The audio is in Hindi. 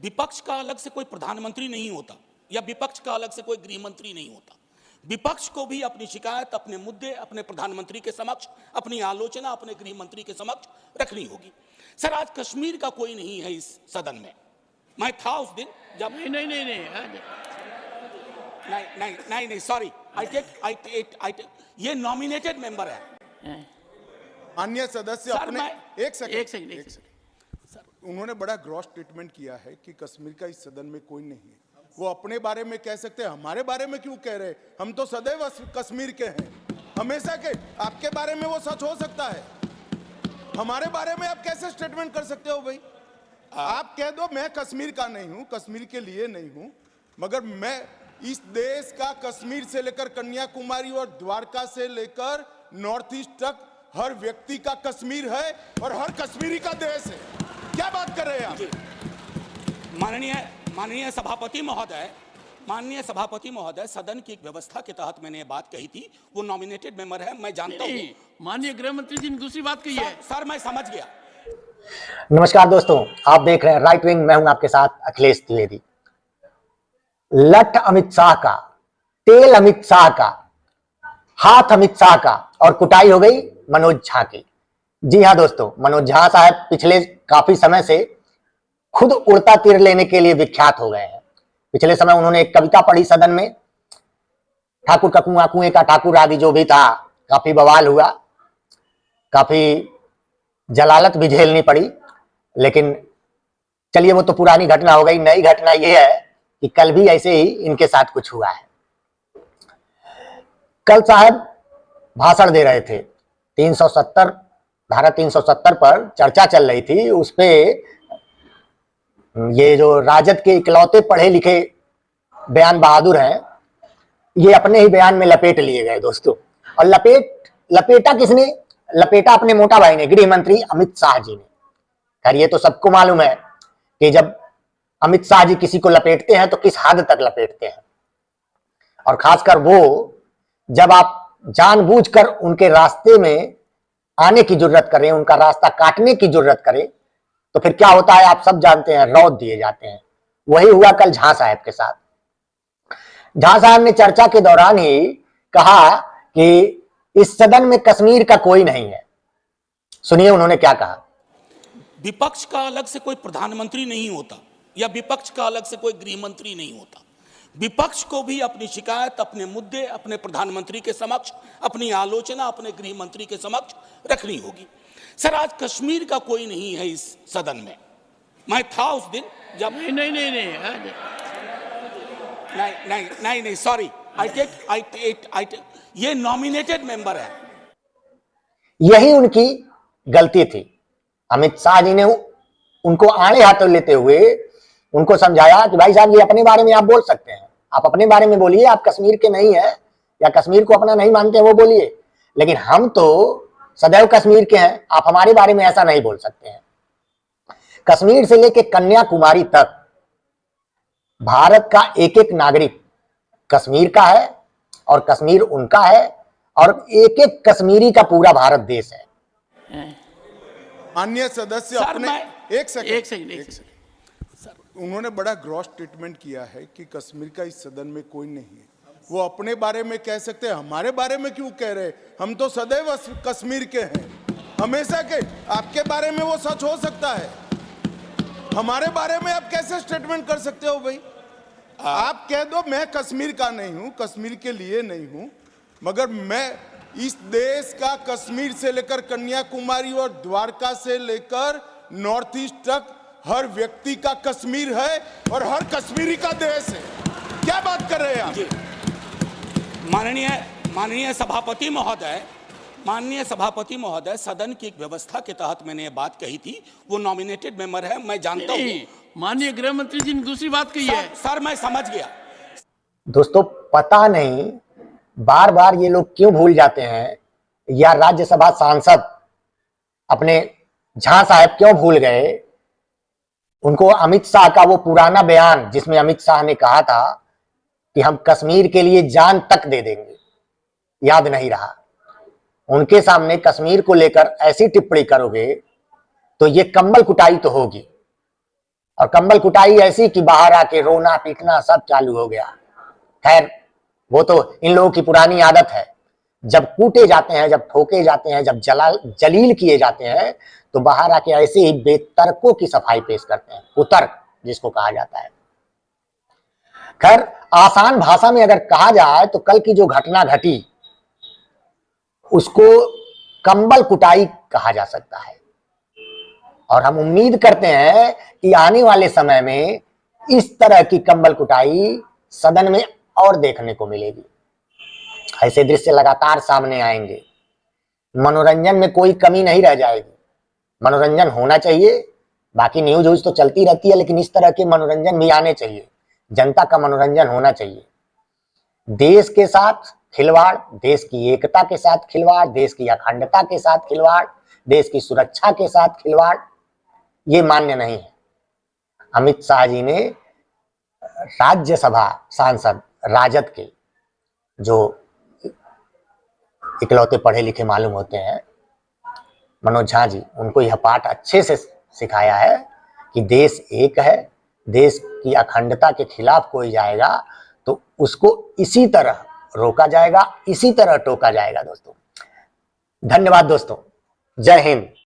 विपक्ष का अलग से कोई प्रधानमंत्री नहीं होता या विपक्ष का अलग से कोई गृह मंत्री नहीं होता। विपक्ष को भी अपनी शिकायत, अपने मुद्दे अपने प्रधानमंत्री के समक्ष, अपनी आलोचना अपने गृह मंत्री के समक्ष रखनी होगी। सर, आज कश्मीर का कोई नहीं है इस सदन में। मैं था उस दिन जब नहीं सॉरी, ये नॉमिनेटेड मेंबर है। अन्य सदस्य अपने एक सेकंड सर, उन्होंने बड़ा ग्रॉस स्टेटमेंट किया है कि कश्मीर का इस सदन में कोई नहीं है। वो अपने बारे में कह सकते हैं, हमारे बारे में क्यों कह रहे? हम तो सदैव कश्मीर के हैं, हमेशा के। आपके बारे में वो सच हो सकता है, हमारे बारे में आप कैसे स्टेटमेंट कर सकते हो भाई? आप कह दो मैं कश्मीर का नहीं हूं, कश्मीर के लिए नहीं हूं, मगर मैं इस देश का कश्मीर से लेकर कन्याकुमारी और द्वारका से लेकर नॉर्थ ईस्ट तक हर व्यक्ति का कश्मीर है और हर कश्मीरी का देश है। क्या बात कर रहे हैं आप? माननीय सभापति महोदय, सदन की एक व्यवस्था के तहत मैंने ये बात कही थी। वो नॉमिनेटेड मेंबर है, मैं जानता हूँ। माननीय गृह मंत्री जी ने दूसरी बात कही है। सर, मैं समझ गया। नमस्कार दोस्तों, आप देख रहे हैं राइट विंग। मैं हूं आपके साथ अखिलेश द्विवेदी। लठ अमित शाह का, तेल अमित शाह का, हाथ अमित शाह का और कुटाई हो गई मनोज झा की। जी हां दोस्तों, मनोज झा साहब पिछले काफी समय से खुद उड़ता तीर लेने के लिए विख्यात हो गए हैं। पिछले समय उन्होंने एक कविता पढ़ी सदन में, ठाकुर का कुआं कुएं का ठाकुर आदि जो भी था, काफी बवाल हुआ, काफी जलालत भी झेलनी पड़ी। लेकिन चलिए, वो तो पुरानी घटना हो गई। नई घटना यह है कि कल भी ऐसे ही इनके साथ कुछ हुआ है। कल साहब भाषण दे रहे थे, 370 धारा 370 पर चर्चा चल रही थी। उस पे ये जो राजद के इकलौते पढ़े लिखे बयान बहादुर हैं, ये अपने ही बयान में लपेट लिए गए दोस्तों। और लपेटा किसने? लपेटा अपने मोटा भाई ने, गृह मंत्री अमित शाह जी ने। खैर, ये तो सबको मालूम है कि जब अमित शाह जी किसी को लपेटते हैं तो किस हद तक लपेटते हैं। और खासकर वो जब आप जानबूझकर उनके रास्ते में आने की जरूरत करें, उनका रास्ता काटने की जरूरत करें, तो फिर क्या होता है आप सब जानते हैं, रौद दिए जाते हैं। वही हुआ कल झा साहब के साथ। झा साहब ने चर्चा के दौरान ही कहा कि इस सदन में कश्मीर का कोई नहीं है। सुनिए उन्होंने क्या कहा। विपक्ष का अलग से कोई प्रधानमंत्री नहीं होता या विपक्ष का अलग से कोई गृह मंत्री नहीं होता। विपक्ष को भी अपनी शिकायत, अपने मुद्दे अपने प्रधानमंत्री के समक्ष, अपनी आलोचना अपने गृह मंत्री के समक्ष रखनी होगी। सर, आज कश्मीर का कोई नहीं है इस सदन में। मैं था उस दिन जब नहीं सॉरी, ये नॉमिनेटेड मेंबर है। यही उनकी गलती थी। अमित शाह जी ने उनको आड़े हाथों लेते हुए उनको समझाया कि भाई साहब, ये अपने बारे में आप बोल सकते हैं, आप अपने बारे में बोलिए, आप कश्मीर के नहीं है या कश्मीर को अपना नहीं मानते हैं वो बोलिए, लेकिन हम तो सदैव कश्मीर के हैं, आप हमारे बारे में ऐसा नहीं बोल सकते हैं। कश्मीर से लेकर कन्याकुमारी तक भारत का एक एक नागरिक कश्मीर का है और कश्मीर उनका है और एक एक कश्मीरी का पूरा भारत देश है। अन्य सदस्य अपने एक सेकंड सर, उन्होंने बड़ा ग्रॉस स्टेटमेंट किया है कि कश्मीर का इस सदन में कोई नहीं है। वो अपने बारे में कह सकते हैं, हमारे बारे में क्यों कह रहे? हम तो सदैव कश्मीर के हैं, हमेशा के। आपके बारे में वो सच हो सकता है, हमारे बारे में आप कैसे स्टेटमेंट कर सकते हो भाई? आप कह दो मैं कश्मीर का नहीं हूं, कश्मीर के लिए नहीं हूं, मगर मैं इस देश का कश्मीर से लेकर कन्याकुमारी और द्वारका से लेकर नॉर्थ ईस्ट तक हर व्यक्ति का कश्मीर है और हर कश्मीरी का देश है। क्या बात कर रहे हैं आप? माननीय सभापति महोदय, सदन की एक व्यवस्था के तहत मैंने ये बात कही थी। वो नॉमिनेटेड मेंबर है, मैं जानता हूँ। माननीय गृह मंत्री जी ने दूसरी बात कही है। सर, मैं समझ गया। दोस्तों, पता नहीं बार बार ये लोग क्यों भूल जाते हैं, या राज्यसभा सांसद अपने झा साहब क्यों भूल गए। उनको अमित शाह का वो पुराना बयान, जिसमें अमित शाह ने कहा था कि हम कश्मीर के लिए जान तक दे देंगे, याद नहीं रहा। उनके सामने कश्मीर को लेकर ऐसी टिप्पणी करोगे तो ये कम्बल कुटाई तो होगी। और कंबल कुटाई ऐसी कि बाहर आके रोना पीटना सब चालू हो गया। खैर वो तो इन लोगों की पुरानी आदत है, जब कूटे जाते हैं, जब ठोके जाते हैं, जब जलील किए जाते हैं तो बाहर आके ऐसे ही बेतर्कों की सफाई पेश करते हैं, कुतर्क जिसको कहा जाता है। खैर आसान भाषा में अगर कहा जाए तो कल की जो घटना घटी उसको कंबल कुटाई कहा जा सकता है, और हम उम्मीद करते हैं कि आने वाले समय में इस तरह की कंबल कुटाई सदन में और देखने को मिलेगी। ऐसे दृश्य लगातार सामने आएंगे, मनोरंजन में कोई कमी नहीं रह जाएगी। मनोरंजन होना चाहिए, बाकी न्यूज व्यूज तो चलती रहती है, लेकिन इस तरह के मनोरंजन भी आने चाहिए, जनता का मनोरंजन होना चाहिए। देश के साथ खिलवाड़, देश की एकता के साथ खिलवाड़, देश की अखंडता के साथ खिलवाड़, देश की सुरक्षा के साथ खिलवाड़, ये मान्य नहीं है। अमित शाह जी ने राज्यसभा सांसद राजद के जो इकलौते पढ़े लिखे मालूम होते हैं, मनोज झा जी, उनको यह पाठ अच्छे से सिखाया है कि देश एक है, देश की अखंडता के खिलाफ कोई जाएगा तो उसको इसी तरह रोका जाएगा, इसी तरह टोका जाएगा। दोस्तों धन्यवाद दोस्तों, जय हिंद।